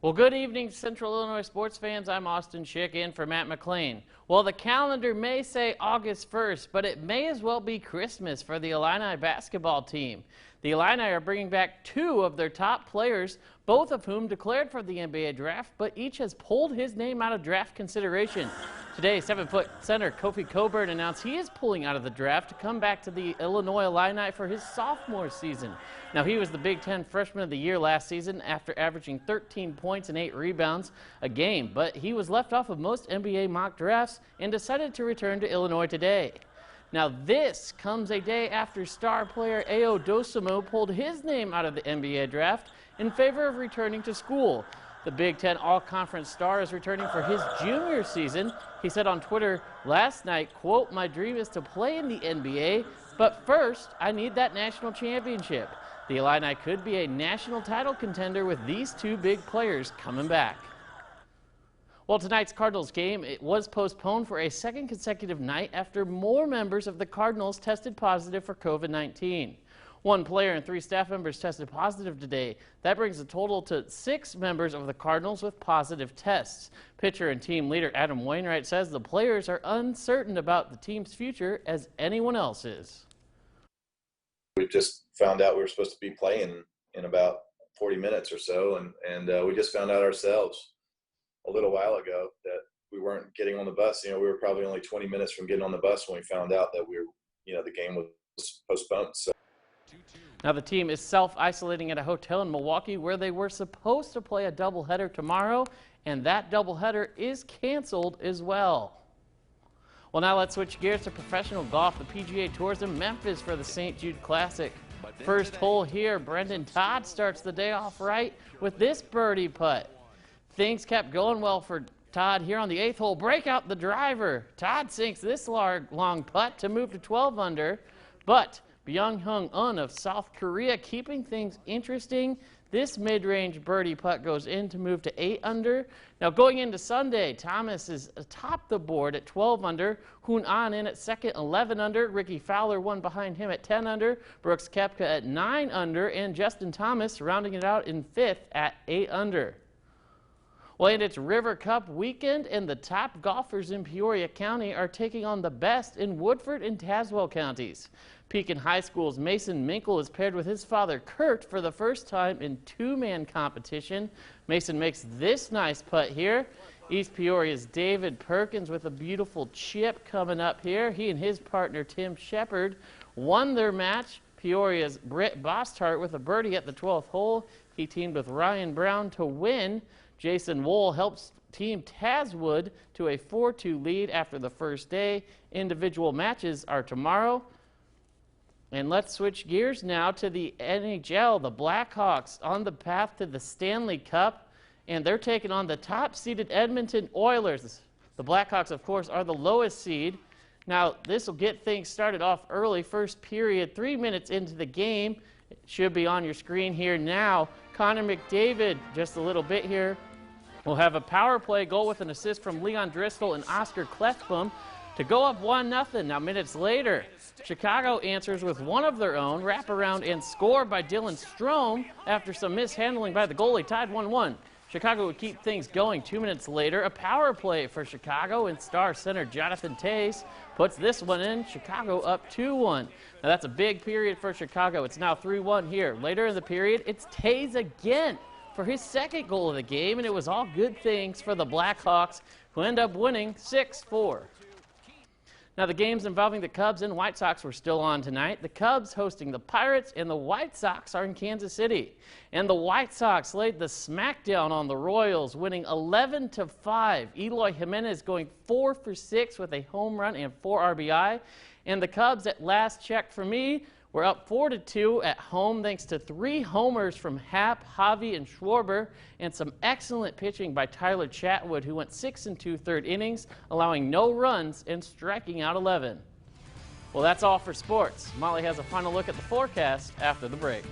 Well, good evening, Central Illinois sports fans. I'm Austin Schick in for Matt McLean. Well, the calendar may say August 1st, but it may as well be Christmas for the Illini basketball team. The Illini are bringing back two of their top players, both of whom declared for the NBA draft, but each has pulled his name out of draft consideration. Today, 7-foot center Kofi Coburn announced he is pulling out of the draft to come back to the Illinois Illini for his sophomore season. Now, he was the Big Ten Freshman of the Year last season after averaging 13 points and 8 rebounds a game, but he was left off of most NBA mock drafts and decided to return to Illinois today. Now, this comes a day after star player Ayo Dosunmu pulled his name out of the NBA draft in favor of returning to school. The Big Ten All-Conference star is returning for his junior season. He said on Twitter last night, quote, "My dream is to play in the NBA, but first I need that national championship." The Illini could be a national title contender with these two big players coming back. Well, tonight's Cardinals game, it was postponed for a second consecutive night after more members of the Cardinals tested positive for COVID-19. One player and 3 staff members tested positive today. That brings the total to 6 members of the Cardinals with positive tests. Pitcher and team leader Adam Wainwright says the players are uncertain about the team's future as anyone else is. We just found out we were supposed to be playing in about 40 minutes or so, and we just found out ourselves a little while ago that we weren't getting on the bus. You know, we were probably only 20 minutes from getting on the bus when we found out that the game was postponed. So. Now the team is self-isolating at a hotel in Milwaukee where they were supposed to play a doubleheader tomorrow, and that doubleheader is canceled as well. Well, now let's switch gears to professional golf. The PGA Tour is in Memphis for the St. Jude Classic. First hole here, Brendan Todd starts the day off right with this birdie putt. Things kept going well for Todd here on the 8th hole. Break out the driver. Todd sinks this long putt to move to 12 under, but Byung-Hyun Un of South Korea keeping things interesting. This mid-range birdie putt goes in to move to 8 under. Now going into Sunday, Thomas is atop the board at 12 under. Hoon An in at second, 11 under. Ricky Fowler one behind him at 10 under. Brooks Koepka at 9 under. And Justin Thomas rounding it out in 5th at 8 under. Well, and it's River Cup weekend, and the top golfers in Peoria County are taking on the best in Woodford and Tazewell counties. Pekin High School's Mason Minkle is paired with his father, Kurt, for the first time in 2-man competition. Mason makes this nice putt here. East Peoria's David Perkins with a beautiful chip coming up here. He and his partner, Tim Shepard, won their match. Peoria's Britt Bostart with a birdie at the 12th hole. He teamed with Ryan Brown to win. Jason Wohl helps Team Tazwood to a 4-2 lead after the first day. Individual matches are tomorrow. And let's switch gears now to the NHL. The Blackhawks on the path to the Stanley Cup, and they're taking on the top-seeded Edmonton Oilers. The Blackhawks, of course, are the lowest seed. Now, this will get things started off early. First period, 3 minutes into the game. It should be on your screen here now. Connor McDavid, just a little bit here, will have a power play goal with an assist from Leon Driscoll and Oscar Klefbom to go up 1-0. Now, minutes later, Chicago answers with one of their own, wraparound and score by Dylan Strome after some mishandling by the goalie, tied 1-1. Chicago would keep things going. 2 minutes later, a power play for Chicago, and star center Jonathan Toews puts this one in. Chicago up 2-1. Now, that's a big period for Chicago. It's now 3-1 here. Later in the period, it's Toews again for his second goal of the game, and it was all good things for the Blackhawks, who end up winning 6-4. Now, the games involving the Cubs and White Sox were still on tonight. The Cubs hosting the Pirates, and the White Sox are in Kansas City. And the White Sox laid the smackdown on the Royals, winning 11-5. Eloy Jimenez going 4 for 6 with a home run and 4 RBI. And the Cubs, at last check for me, were up 4-2 at home thanks to 3 homers from Happ, Javi, and Schwarber, and some excellent pitching by Tyler Chatwood, who went 6 2/3 innings, allowing no runs and striking out 11. Well, that's all for sports. Molly has a final look at the forecast after the break.